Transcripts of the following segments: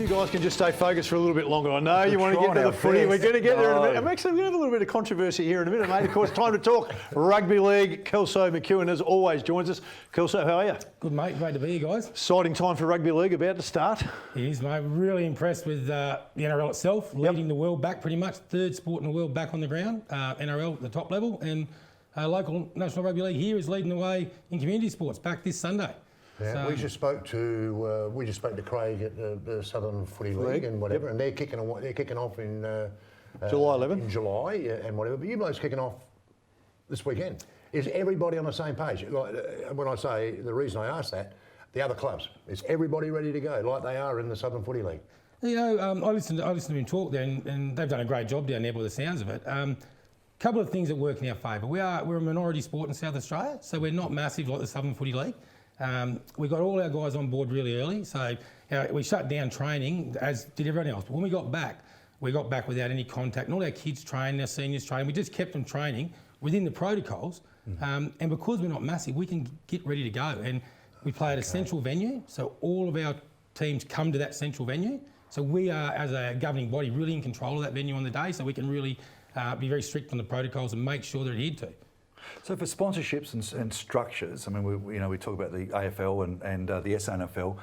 you guys can just stay focused for a little bit longer. I know you want to get to the footy. We're going to get there in a minute. I'm actually going to have a little bit of controversy here in a minute, mate. Of course, time to talk rugby league. Kelso McEwan, as always, joins us. Kelso, how are you? Good, mate. Great to be here, guys. Exciting time for rugby league about to start. It is, mate. Really impressed with the NRL itself, leading the world back pretty much. Third sport in the world back on the ground, NRL at the top level. And local National Rugby League here is leading the way in community sports back this Sunday. Yeah, So, we just spoke to Craig at the Southern Footy League and whatever, and they're kicking off in July 11. In July and whatever. But you blokes kicking off this weekend. Is everybody on the same page? Like, when I say the reason I ask that, the other clubs, is everybody ready to go like they are in the Southern Footy League? you know, I listened to him talk there, and they've done a great job down there by the sounds of it. Couple of things that work in our favour. We're a minority sport in South Australia, so we're not massive like the Southern Footy League. We got all our guys on board really early, so we shut down training, as did everyone else. But when we got back without any contact, and all our kids trained, our seniors trained. We just kept them training within the protocols, and because we're not massive, we can get ready to go. And we play at a central venue, so all of our teams come to that central venue. So we are, as a governing body, really in control of that venue on the day, so we can really be very strict on the protocols and make sure they're adhered to. So for sponsorships and structures, I mean, we talk about the AFL and the SANFL.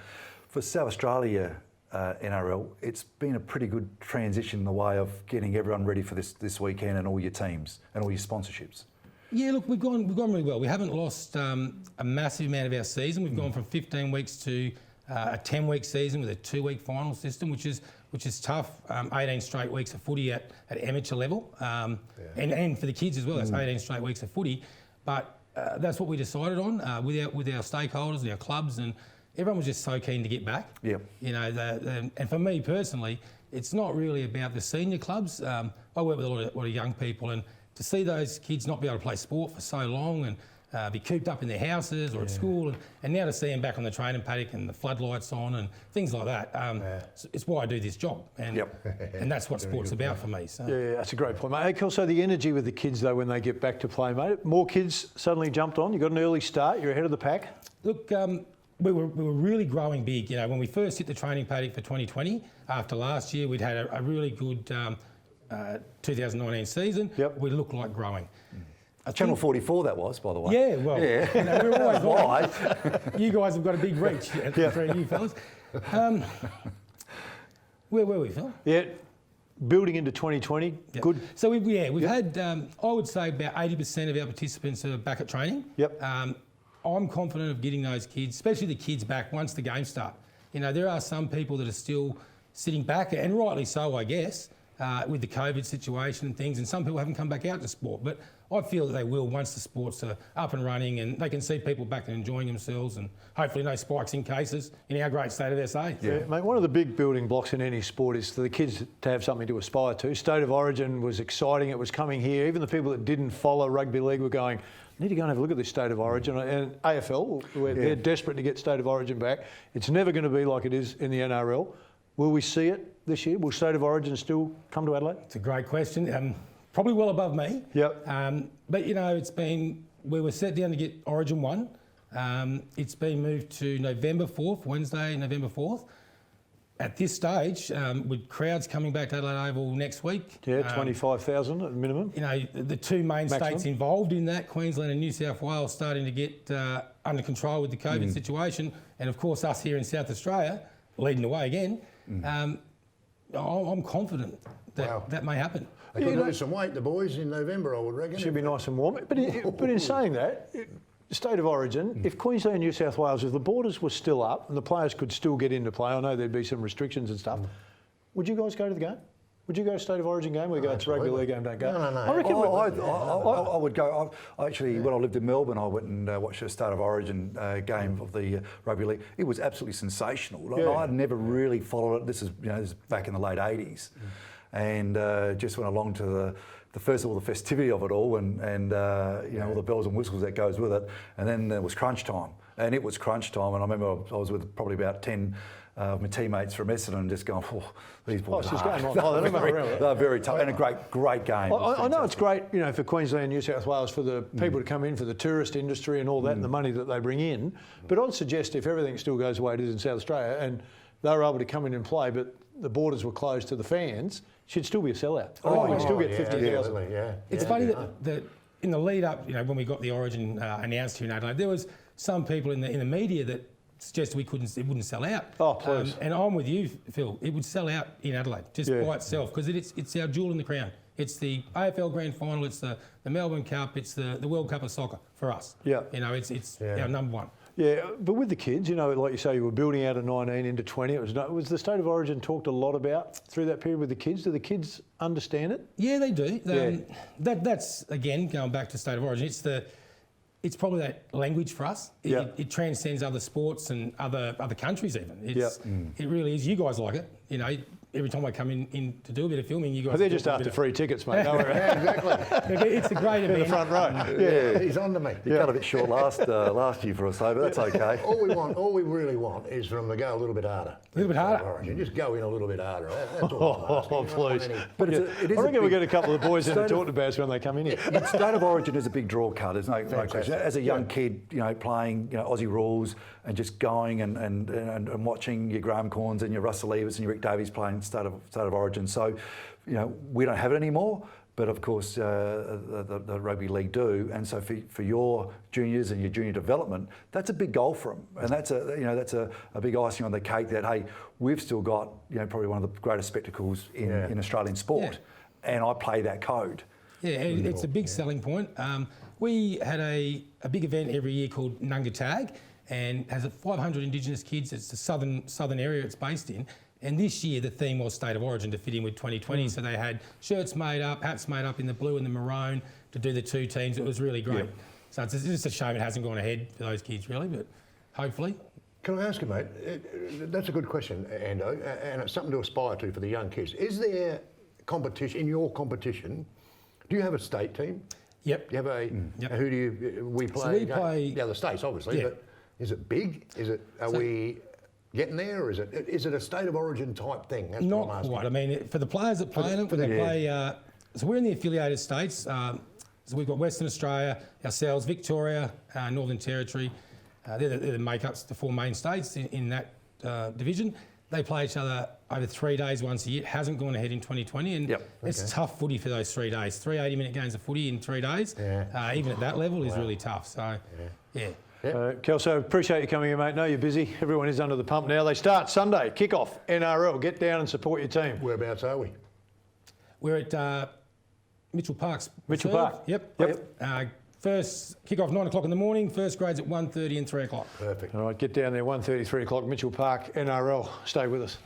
For South Australia NRL, it's been a pretty good transition in the way of getting everyone ready for this weekend and all your teams and all your sponsorships. Yeah, look, we've gone really well. We haven't lost a massive amount of our season. We've gone from 15 weeks to a 10-week season with a 2-week final system, which is tough. 18 straight weeks of footy at amateur level, and for the kids as well. That's 18 straight weeks of footy. But that's what we decided on with our stakeholders, with our clubs, and everyone was just so keen to get back. Yeah. You know, and for me personally, it's not really about the senior clubs. I work with a lot of young people, and to see those kids not be able to play sport for so long and be cooped up in their houses or at school, and now to see them back on the training paddock and the floodlights on and things like that, it's why I do this job, and that's what sport's about for me. So. Yeah, that's a great point, mate. Hey, Kelso, the energy with the kids, though, when they get back to play, mate, more kids suddenly jumped on. You got an early start, you're ahead of the pack. Look, we were really growing big. You know, when we first hit the training paddock for 2020, after last year, we'd had a really good 2019 season. We looked like growing. Channel 44 that was, by the way. Yeah, well, you know, we're always wide. You guys have got a big reach, for you fellas. Where were we, Phil? Yeah, building into 2020, good. So we've had, I would say about 80% of our participants are back at training. I'm confident of getting those kids, especially the kids, back once the games start. You know, there are some people that are still sitting back, and rightly so, I guess, with the COVID situation and things, and some people haven't come back out to sport. But I feel that they will once the sports are up and running and they can see people back and enjoying themselves, and hopefully no spikes in cases in our great state of SA. Yeah, mate, one of the big building blocks in any sport is for the kids to have something to aspire to. State of Origin was exciting. It was coming here. Even the people that didn't follow rugby league were going, I need to go and have a look at this State of Origin. And AFL, they're desperate to get State of Origin back. It's never going to be like it is in the NRL. Will we see it this year? Will State of Origin still come to Adelaide? It's a great question. Probably well above me. But, you know, we were set down to get Origin 1. It's been moved to November 4th, Wednesday, November 4th. At this stage, with crowds coming back to Adelaide Oval next week. 25,000 at minimum. You know, the two main states involved in that, Queensland and New South Wales, starting to get under control with the COVID situation. And of course, us here in South Australia, leading the way again. I'm confident that that may happen. They could lose some weight, the boys, in November, I would reckon. Should be nice and warm. But in saying that, State of Origin, if Queensland and New South Wales, if the borders were still up and the players could still get into play, I know there'd be some restrictions and stuff, would you guys go to the game? Would you go to a State of Origin game? We go, it's a rugby league game, don't go. No. I reckon I would go. Actually, when I lived in Melbourne, I went and watched a State of Origin game of the rugby league. It was absolutely sensational. I'd never really followed it. This is back in the late 80s. And just went along to the first of all, the festivity of it all, and all the bells and whistles that goes with it. And then there was crunch time, and it was crunch time. And I remember I was with probably about 10 my teammates from Essendon, just going, these boys they're very tough, and a great game. I know it's great, you know, for Queensland and New South Wales, for the people to come in, for the tourist industry and all that, and the money that they bring in. But I'd suggest if everything still goes the way it is in South Australia, and they were able to come in and play, but the borders were closed to the fans, she'd still be a sellout. You'd still get 50,000. Absolutely, yeah. It's funny that in the lead up, when we got the Origin announced here in Adelaide, there was some people in the media that suggested it wouldn't sell out. Oh, please. And I'm with you, Phil. It would sell out in Adelaide just by itself because it's our jewel in the crown. It's the AFL Grand Final. It's the Melbourne Cup. It's the World Cup of soccer for us. Yeah. It's our number one. Yeah, but with the kids, like you say, you were building out of 19 into 20. Was the State of Origin talked a lot about through that period with the kids? Do the kids understand it? Yeah, they do. That's again going back to State of Origin. It's probably that language for us. It transcends other sports and other countries even. It really is. You guys like it. Every time I come in to do a bit of filming, you guys. But they're just after free tickets, mate. Don't worry. Exactly. It's a great event. In the front row. Yeah, he's on to me. You cut a bit short last year for us, though, but that's okay. All we really want is for them to go a little bit harder. A little bit harder. Just go in a little bit harder. That's all I'm asking. Please. But it is I reckon we'll big- get a couple of the boys in to talk about us when they come in here. State of Origin is a big draw card. There's no question. As a young kid, playing Aussie rules and just going and watching your Graham Corns and your Russell Evers and your Rick Davies playing State of Origin. So, we don't have it anymore. But of course, the rugby league do, and so for your juniors and your junior development, that's a big goal for them, and that's a big icing on the cake. That hey, we've still got probably one of the greatest spectacles in Australian sport, and I play that code. Yeah, it's a big selling point. We had a big event every year called Nunga Tag, and has 500 Indigenous kids. It's the southern area it's based in. And this year the theme was State of Origin to fit in with 2020. So they had shirts made up, hats made up in the blue and the maroon to do the two teams. It was really great. Yep. So it's just a shame it hasn't gone ahead for those kids really, but hopefully. Can I ask you, mate? That's a good question, Ando, and it's something to aspire to for the young kids. Is there competition, in your competition, do you have a state team? Yep. Do you have who do we play? So we play the other states, obviously, but is it big? Are we getting there, or is it a State of Origin type thing? That's Not what I'm asking. quite. I mean, for the players that play in it, when they play, so we're in the affiliated states. So we've got Western Australia, ourselves, Victoria, Northern Territory. They're the make-ups, the four main states in that division. They play each other over 3 days once a year. It hasn't gone ahead in 2020, and it's tough footy for those 3 days. 3 80-minute games of footy in 3 days, even at that level, is really tough. So, yeah. Kelso, appreciate you coming in, mate. Know you're busy. Everyone is under the pump now. They start Sunday, kick-off, NRL. Get down and support your team. Whereabouts are we? We're at Mitchell Park's. Mitchell Reserve. Park. Yep. First kick-off 9 o'clock in the morning. First grades at 1:30 and 3 o'clock. Perfect. All right, get down there, 1:30, 3 o'clock, Mitchell Park, NRL. Stay with us.